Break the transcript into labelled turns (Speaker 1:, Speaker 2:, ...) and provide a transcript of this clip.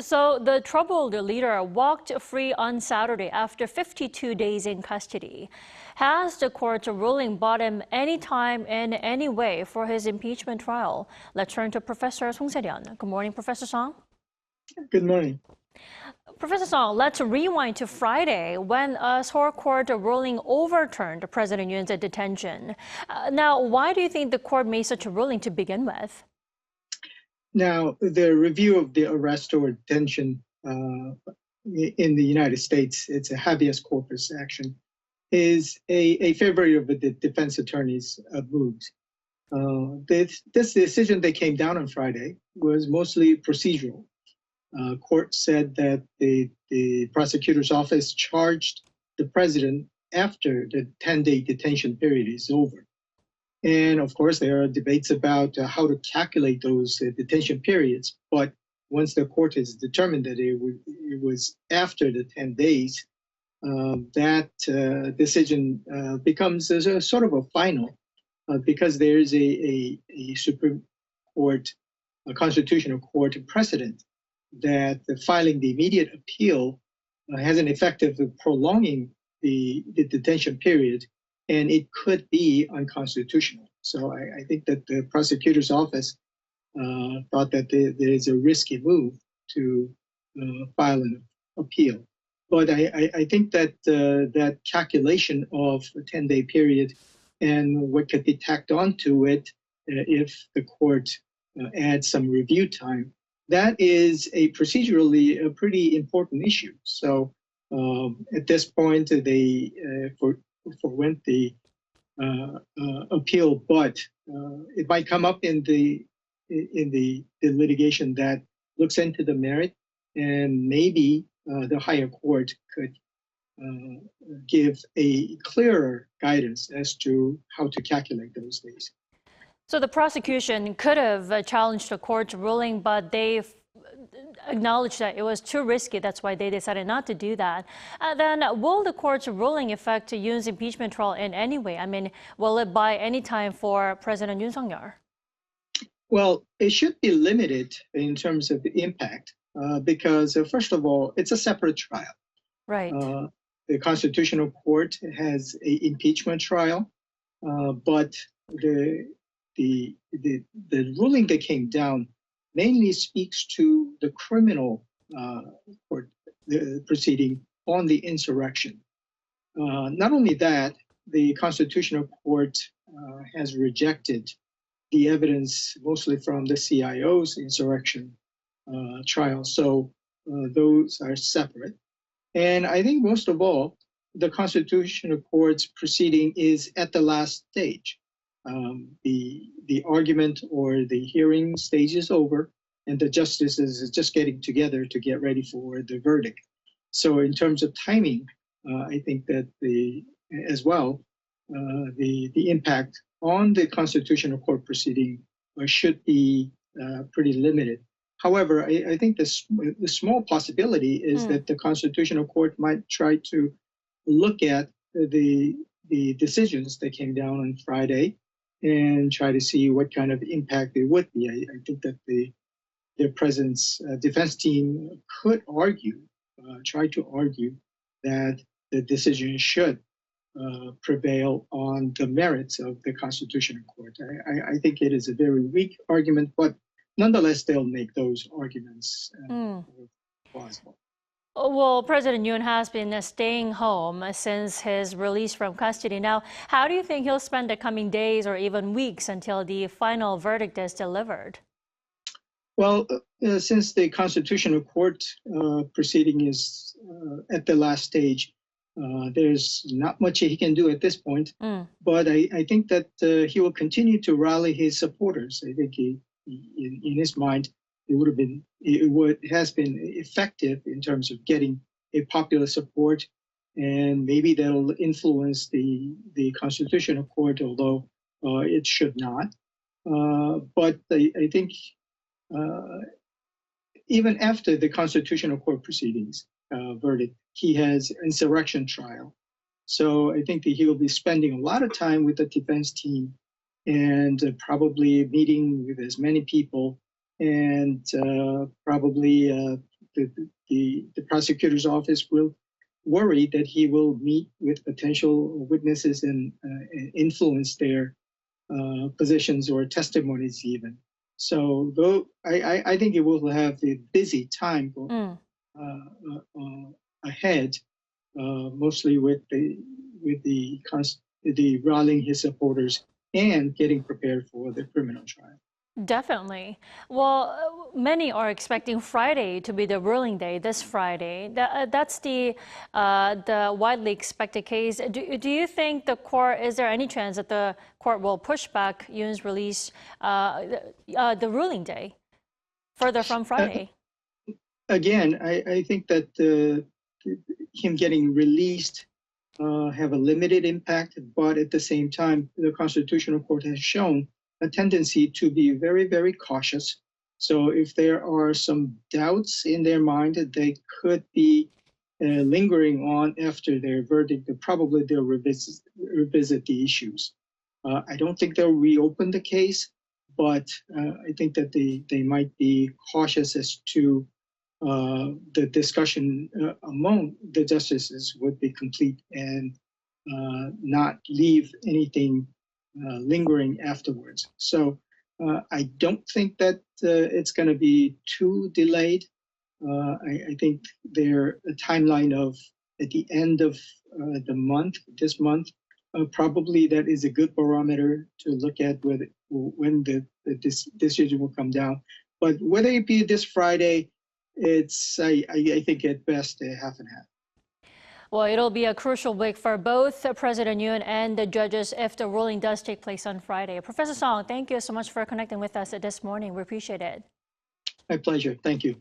Speaker 1: So the troubled leader walked free on Saturday after 52 days in custody. Has the court's ruling bought him any time in any way for his impeachment trial? Let's turn to Professor Se-ryun. Good morning, Professor Song.
Speaker 2: Good morning.
Speaker 1: Professor Song, let's rewind to Friday when a Seoul court ruling overturned President Yoon's detention. Now, why do you think the court made such a ruling to begin with?
Speaker 2: Now, the review of the arrest or detention in the United States, it's a habeas corpus action, is a favorite of the defense attorney's moves. This decision that came down on Friday was mostly procedural. Court said that the prosecutor's office charged the president after the 10-day detention period is over. And of course, there are debates about how to calculate those detention periods. But once the court has determined that it was after the 10 days, that decision becomes a sort of a final because there is a Supreme Court, a constitutional court precedent that filing the immediate appeal has an effect of prolonging the detention period, and it could be unconstitutional. So I think that the prosecutor's office thought that there is a risky move to file an appeal. But I think that that calculation of a 10-day period and what could be tacked onto it if the court adds some review time, that is procedurally a pretty important issue. So at this point, they forwent the appeal, but it might come up in the litigation that looks into the merit, and maybe the higher court could give a clearer guidance as to how to calculate those days.
Speaker 1: So the prosecution could have challenged the court's ruling, but they've acknowledged that it was too risky. That's why they decided not to do that. Then will the court's ruling affect Yoon's impeachment trial in any way? I mean, will it buy any time for President Yoon Suk-yeol?
Speaker 2: Well, it should be limited in terms of the impact because, first of all, it's a separate trial.
Speaker 1: Right.
Speaker 2: The Constitutional Court has an impeachment trial, but the ruling that came down mainly speaks to the criminal court proceeding on the insurrection. Not only that, the Constitutional Court has rejected the evidence mostly from the CIO's insurrection trial. So those are separate. And I think most of all, the Constitutional Court's proceeding is at the last stage. The argument or the hearing stage is over, and the justices is just getting together to get ready for the verdict. So in terms of timing, I think that the impact on the Constitutional Court proceeding should be pretty limited. However, I think the small possibility is that the Constitutional Court might try to look at the decisions that came down on Friday and try to see what kind of impact it would be. I think that the president's defense team could try to argue that the decision should prevail on the merits of the Constitutional Court. I think it is a very weak argument, but nonetheless, they'll make those arguments plausible.
Speaker 1: Well, President Yoon has been staying home since his release from custody. Now, how do you think he'll spend the coming days or even weeks until the final verdict is delivered?
Speaker 2: Well, since the Constitutional Court proceeding is at the last stage, there's not much he can do at this point. But I think that he will continue to rally his supporters. I think in his mind, it has been effective in terms of getting a popular support, and maybe that'll influence the Constitutional Court, although it should not. But I think even after the Constitutional Court proceedings verdict, he has insurrection trial. So I think that he will be spending a lot of time with the defense team and probably meeting with as many people and probably the prosecutor's office will worry that he will meet with potential witnesses and influence their positions or testimonies even. So though I think it will have a busy time ahead, mostly with the rallying his supporters and getting prepared for the criminal trial.
Speaker 1: Definitely. Well, many are expecting Friday to be the ruling day, this Friday. That's the widely expected case. Do you think the court, is there any chance that the court will push back Yoon's release, the ruling day, further from Friday?
Speaker 2: Again, I think that him getting released have a limited impact, but at the same time, the Constitutional Court has shown a tendency to be very, very cautious. So if there are some doubts in their mind that they could be lingering on after their verdict, probably they'll revisit the issues. I don't think they'll reopen the case, but I think that they might be cautious as to the discussion among the justices would be complete and not leave anything lingering afterwards. So I don't think that it's going to be too delayed. I think their timeline of at the end of the month, this month, probably that is a good barometer to look at when this decision will come down. But whether it be this Friday, it's I think at best a half and half.
Speaker 1: Well, it'll be a crucial week for both President Yoon and the judges if the ruling does take place on Friday. Professor Song, thank you so much for connecting with us this morning. We appreciate it.
Speaker 2: My pleasure. Thank you.